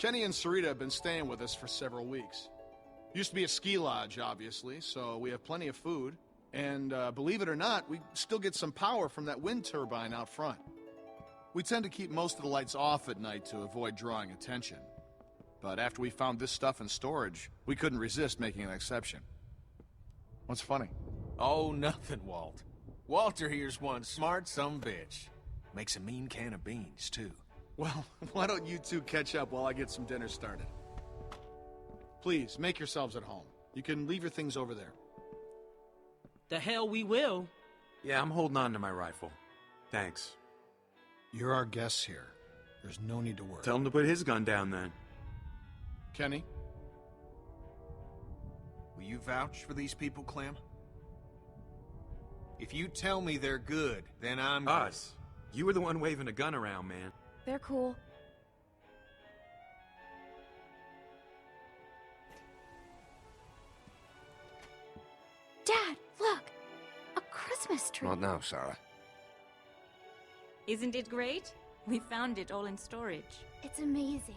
Kenny and Sarita have been staying with us for several weeks. Used to be a ski lodge, obviously, so we have plenty of food. And believe it or not, we still get some power from that wind turbine out front. We tend to keep most of the lights off at night to avoid drawing attention. But after we found this stuff in storage, we couldn't resist making an exception. What's funny? Oh, nothing, Walt. Walter here's one smart sumbitch. Makes a mean can of beans, too. Well, why don't you two catch up while I get some dinner started? Please, make yourselves at home. You can leave your things over there. The hell we will. Yeah, I'm holding on to my rifle. Thanks. You're our guests here. There's no need to worry. Tell him to put his gun down, then. Kenny? Will you vouch for these people, Clem? If you tell me they're good, then I'm... Us. You were the one waving a gun around, man. They're cool. Dad, look! A Christmas tree! Not now, Sarah. Isn't it great? We found it all in storage. It's amazing.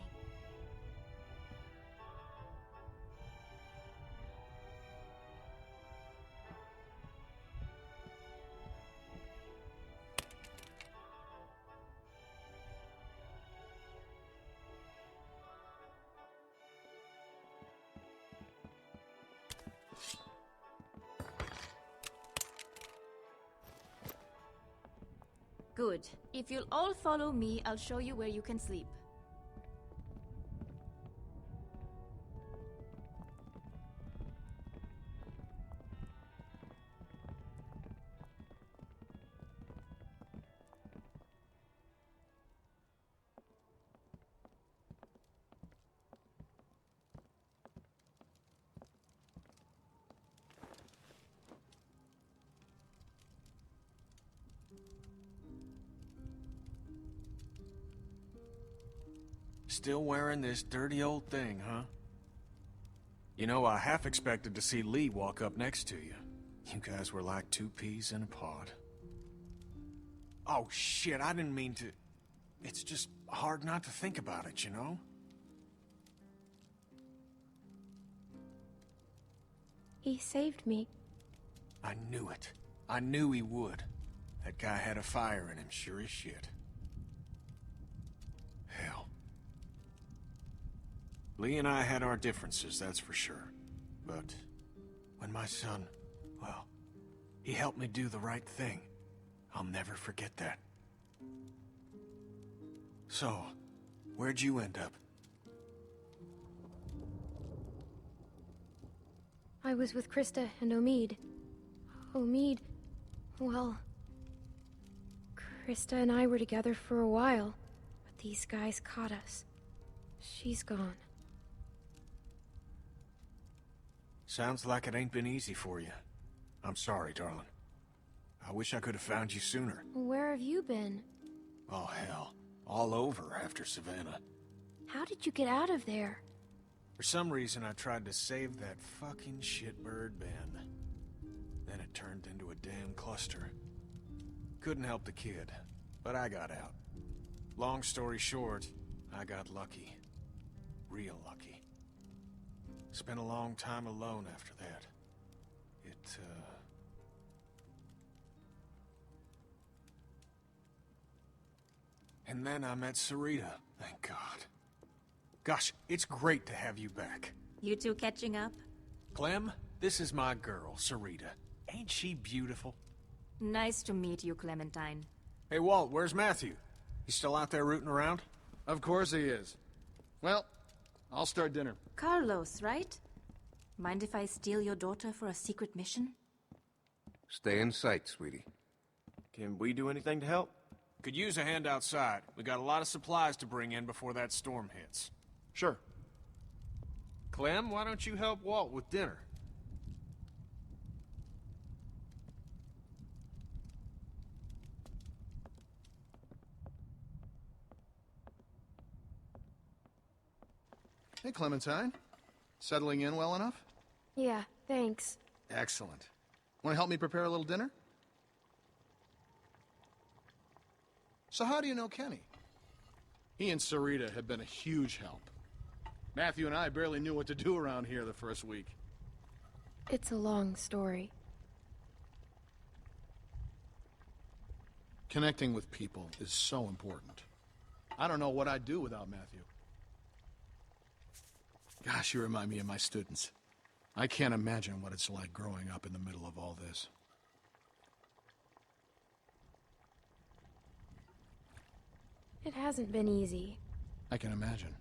Good. If you'll all follow me, I'll show you where you can sleep. Still wearing this dirty old thing, huh? You know, I half expected to see Lee walk up next to you. You guys were like two peas in a pod. Oh, shit, I didn't mean to... It's just hard not to think about it, you know? He saved me. I knew it. I knew he would. That guy had a fire in him, sure as shit. Hell. Lee and I had our differences, that's for sure. But when my son, well, he helped me do the right thing. I'll never forget that. So, where'd you end up? I was with Krista and Omid. Omid, well... Krista and I were together for a while, but these guys caught us. She's gone. Sounds like it ain't been easy for you. I'm sorry, darling. I wish I could have found you sooner. Where have you been? Oh, hell. All over after Savannah. How did you get out of there? For some reason, I tried to save that fucking shitbird Ben. Then it turned into a damn cluster. Couldn't help the kid, but I got out. Long story short, I got lucky. Real lucky. Spent a long time alone after that. And then I met Sarita, thank God. Gosh, it's great to have you back. You two catching up? Clem, this is my girl, Sarita. Ain't she beautiful? Nice to meet you, Clementine. Hey, Walt, where's Matthew? He's still out there rooting around? Of course he is. Well, I'll start dinner. Carlos, right? Mind if I steal your daughter for a secret mission? Stay in sight, sweetie. Can we do anything to help? Could use a hand outside. We got a lot of supplies to bring in before that storm hits. Sure. Clem, why don't you help Walt with dinner? Hey, Clementine. Settling in well enough? Yeah, thanks. Excellent. Want to help me prepare a little dinner? So how do you know Kenny? He and Sarita have been a huge help. Matthew and I barely knew what to do around here the first week. It's a long story. Connecting with people is so important. I don't know what I'd do without Matthew. Gosh, you remind me of my students. I can't imagine what it's like growing up in the middle of all this. It hasn't been easy. I can imagine.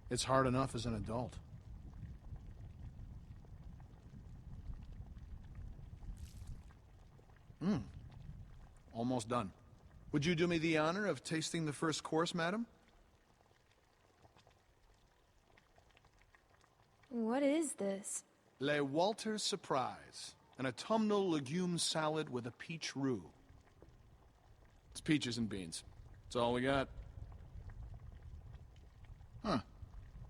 It's hard enough as an adult. Almost done. Would you do me the honor of tasting the first course, madam? What is this? Le Walter Surprise, an autumnal legume salad with a peach roux. It's peaches and beans. That's all we got. Huh.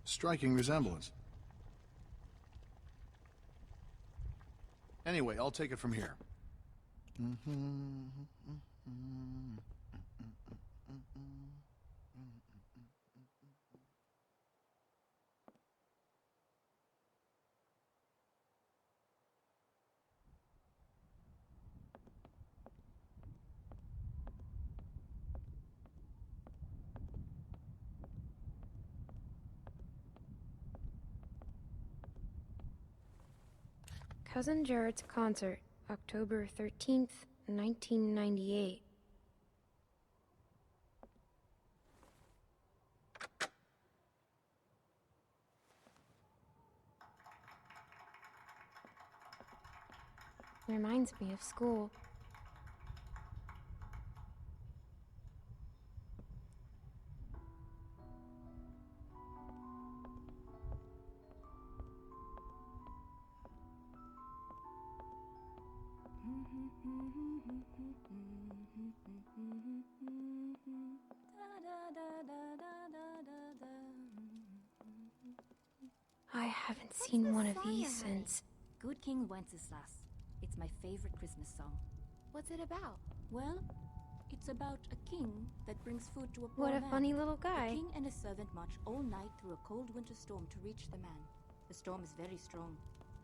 Striking resemblance. Anyway, I'll take it from here. Cousin Jared's concert, October 13th, 1998. Reminds me of school. I haven't seen one of these since... Good King Wenceslas. It's my favorite Christmas song. What's it about? Well, it's about a king that brings food to a poor What a man. funny little guy. The king and his servant march all night through a cold winter storm to reach the man. The storm is very strong.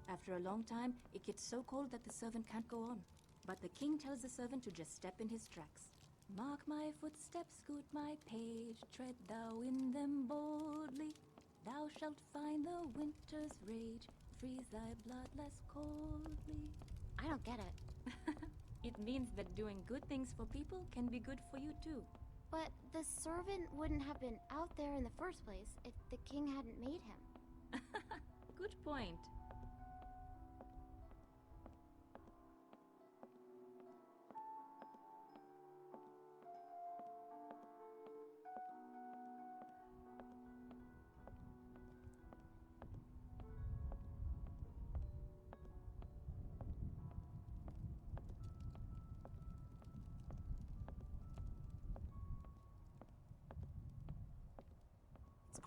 After a long time, it gets so cold that the servant can't go on. But the king tells the servant to just step in his tracks. Mark my footsteps, good my page, tread thou in them boldly. Thou shalt find the winter's rage, freeze thy blood less coldly. I don't get it. It means that doing good things for people can be good for you too. But the servant wouldn't have been out there in the first place if the king hadn't made him. Good point.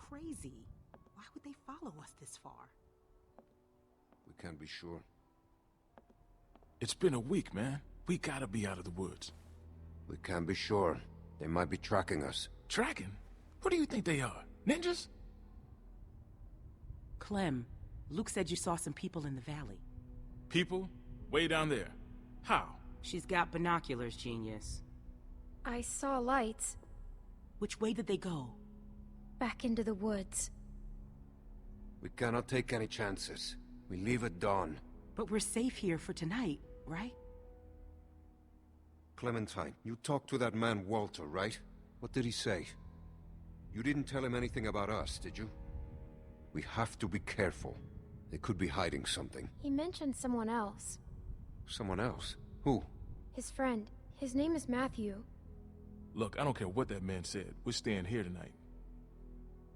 Crazy. Why would they follow us this far? We can't be sure. It's been a week, man. We gotta be out of the woods. We can't be sure. They might be tracking us. Tracking? Who do you think they are? Ninjas? Clem, Luke said you saw some people in the valley. People? Way down there. How? She's got binoculars, genius. I saw lights. Which way did they go? Back into the woods. We cannot take any chances. We leave at dawn. But we're safe here for tonight, right? Clementine, you talked to that man Walter, right? What did he say? You didn't tell him anything about us, did you? We have to be careful. They could be hiding something. He mentioned someone else. Someone else? Who? His friend. His name is Matthew. Look, I don't care what that man said. We're staying here tonight.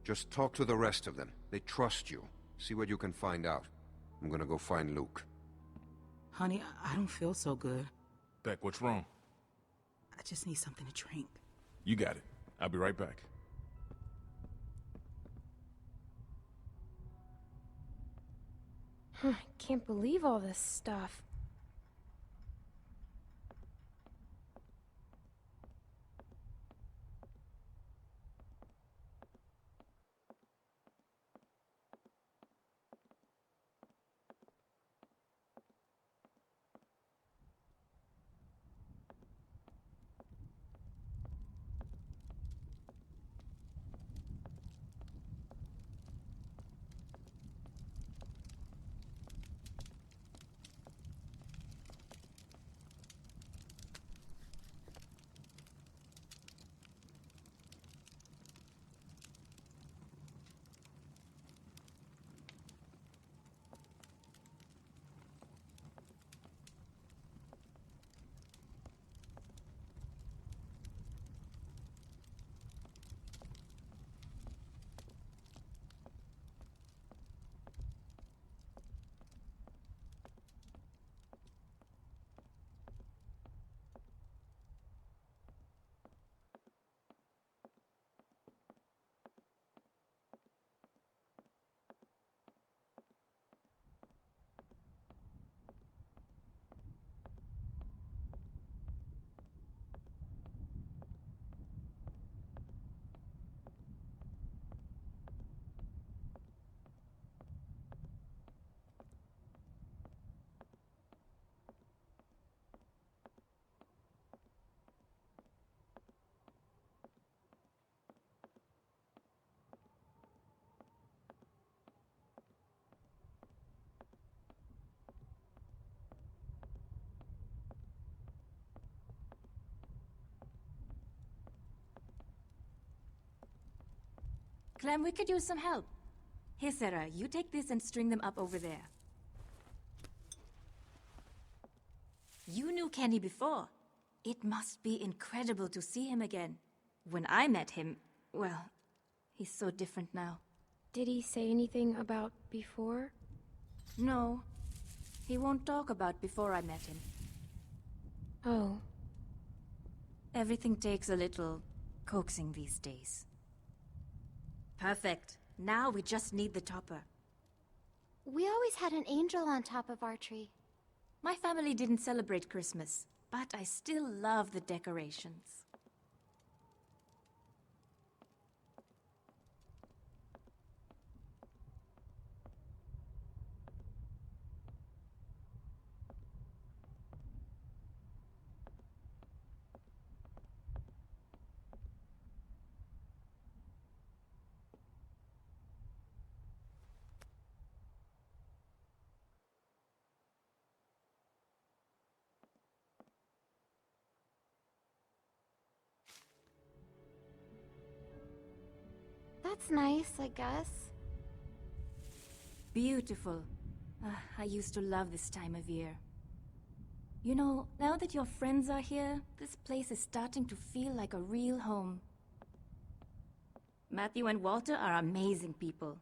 Just talk to the rest of them. They trust you. See what you can find out. I'm gonna go find Luke. Honey, I don't feel so good. Beck, what's wrong? I just need something to drink. You got it. I'll be right back. I can't believe all this stuff. Clem, we could use some help. Here, Sarah, you take this and string them up over there. You knew Kenny before. It must be incredible to see him again. When I met him, well, he's so different now. Did he say anything about before? No. He won't talk about before I met him. Oh. Everything takes a little coaxing these days. Perfect. Now we just need the topper. We always had an angel on top of our tree. My family didn't celebrate Christmas, but I still love the decorations. That's nice, I guess. Beautiful. I used to love this time of year. You know, now that your friends are here, this place is starting to feel like a real home. Matthew and Walter are amazing people.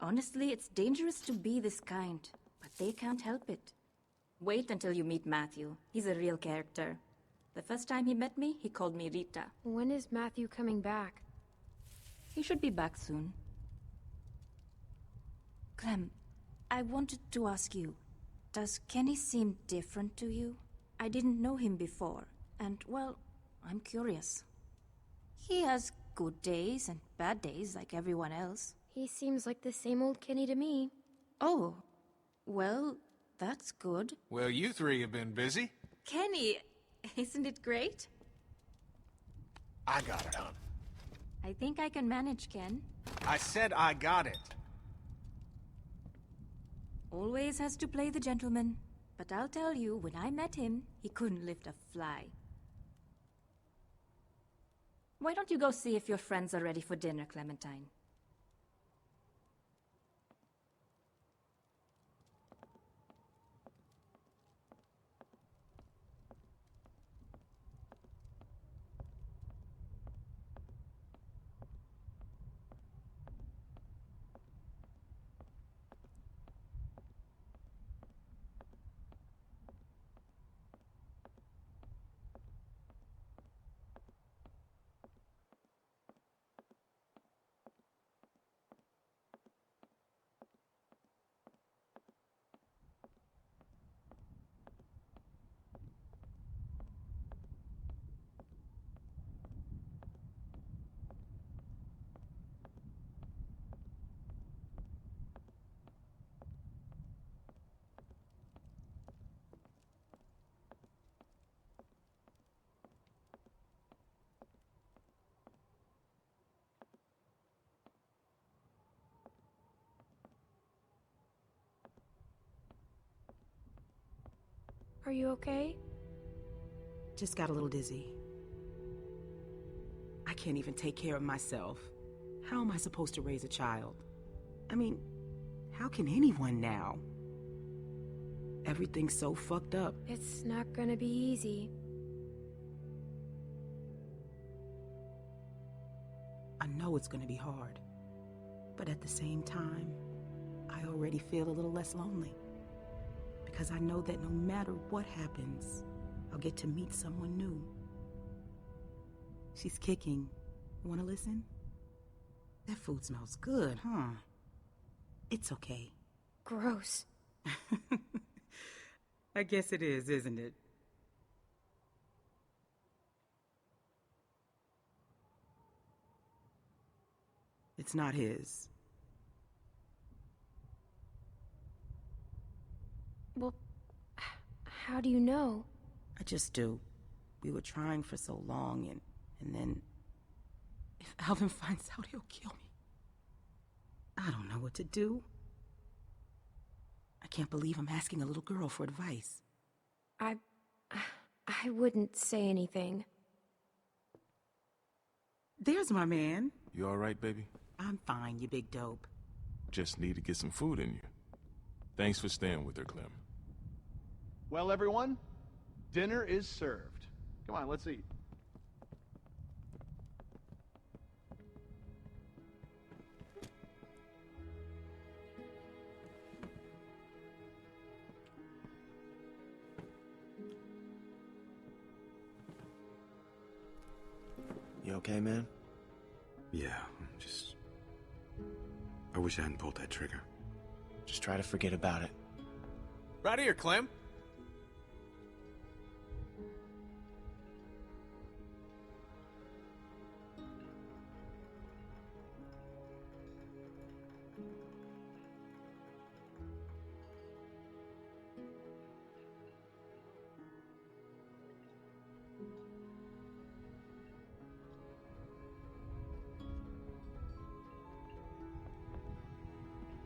Honestly, it's dangerous to be this kind, but they can't help it. Wait until you meet Matthew. He's a real character. The first time he met me, he called me Rita. When is Matthew coming back? He should be back soon. Clem, I wanted to ask you, does Kenny seem different to you? I didn't know him before, and, well, I'm curious. He has good days and bad days like everyone else. He seems like the same old Kenny to me. Oh, well, that's good. Well, you three have been busy. Kenny, isn't it great? I got it, hon. I think I can manage, Ken. I said I got it. Always has to play the gentleman. But I'll tell you, when I met him, he couldn't lift a fly. Why don't you go see if your friends are ready for dinner, Clementine? Are you okay? Just got a little dizzy. I can't even take care of myself. How am I supposed to raise a child? I mean, how can anyone now? Everything's so fucked up. It's not gonna be easy. I know it's gonna be hard. But at the same time, I already feel a little less lonely. Because I know that no matter what happens, I'll get to meet someone new. She's kicking. Wanna listen? That food smells good, huh? It's okay. Gross. I guess it is, isn't it? It's not his. Well, how do you know? I just do. We were trying for so long, and then... If Alvin finds out, he'll kill me. I don't know what to do. I can't believe I'm asking a little girl for advice. I wouldn't say anything. There's my man. You all right, baby? I'm fine, you big dope. Just need to get some food in you. Thanks for staying with her, Clem. Well, everyone, dinner is served. Come on, let's eat. You okay, man? Yeah, I wish I hadn't pulled that trigger. Just try to forget about it. Right here, Clem.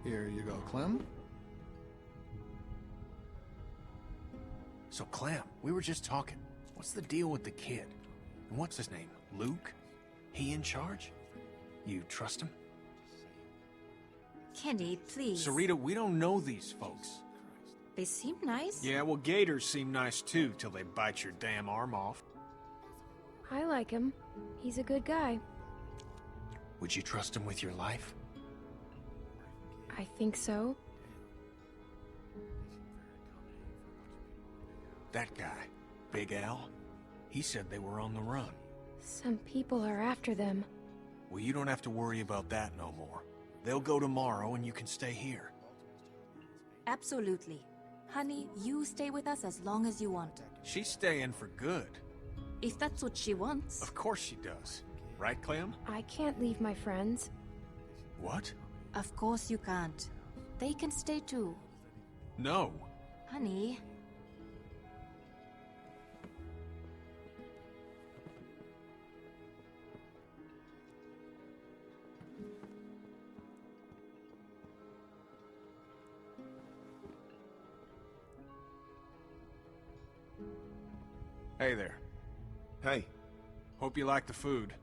Here you go, Clem. So, Clem, we were just talking. What's the deal with the kid? And what's his name? Luke? He in charge? You trust him? Kenny, please. Sarita, we don't know these folks. They seem nice. Yeah, well, gators seem nice too, till they bite your damn arm off. I like him. He's a good guy. Would you trust him with your life? I think so. That guy, Big Al, he said they were on the run. Some people are after them. Well, you don't have to worry about that no more. They'll go tomorrow and you can stay here. Absolutely. Honey, you stay with us as long as you want. She's staying for good. If that's what she wants. Of course she does. Right, Clem? I can't leave my friends. What? Of course you can't. They can stay too. No. Honey. Hey there. Hey. Hope you like the food.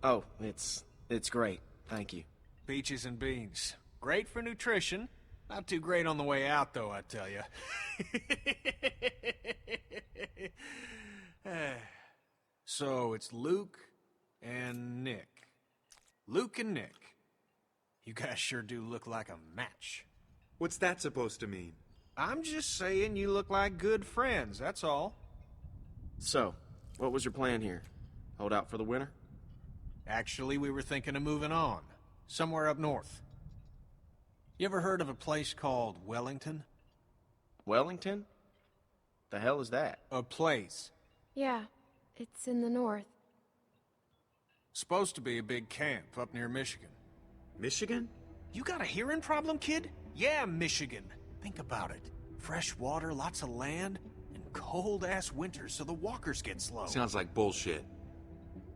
Oh, it's great. Thank you. Peaches and beans. Great for nutrition. Not too great on the way out, though, I tell you. So, it's Luke and Nick. Luke and Nick. You guys sure do look like a match. What's that supposed to mean? I'm just saying you look like good friends, that's all. So, what was your plan here? Hold out for the winter? Actually, we were thinking of moving on. Somewhere up north. You ever heard of a place called Wellington? Wellington? The hell is that? A place. Yeah, it's in the north. Supposed to be a big camp up near Michigan. Michigan? You got a hearing problem, kid? Yeah, Michigan. Think about it. Fresh water, lots of land, and cold-ass winters so the walkers get slow. Sounds like bullshit.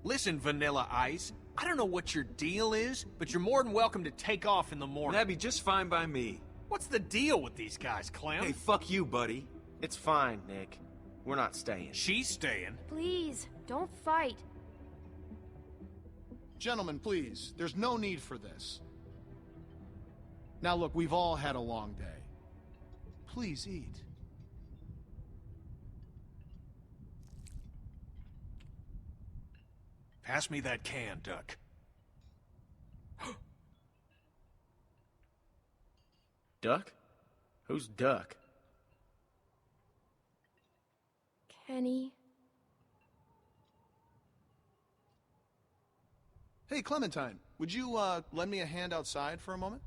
Listen, Vanilla Ice, I don't know what your deal is, but you're more than welcome to take off in the morning. That'd be just fine by me. What's the deal with these guys, Clem? Hey, fuck you, buddy. It's fine, Nick. We're not staying. She's staying. Please, don't fight. Gentlemen, please, there's no need for this. Now look, we've all had a long day. Please eat. Pass me that can, Duck. Duck? Who's Duck? Kenny. Hey, Clementine, would you lend me a hand outside for a moment?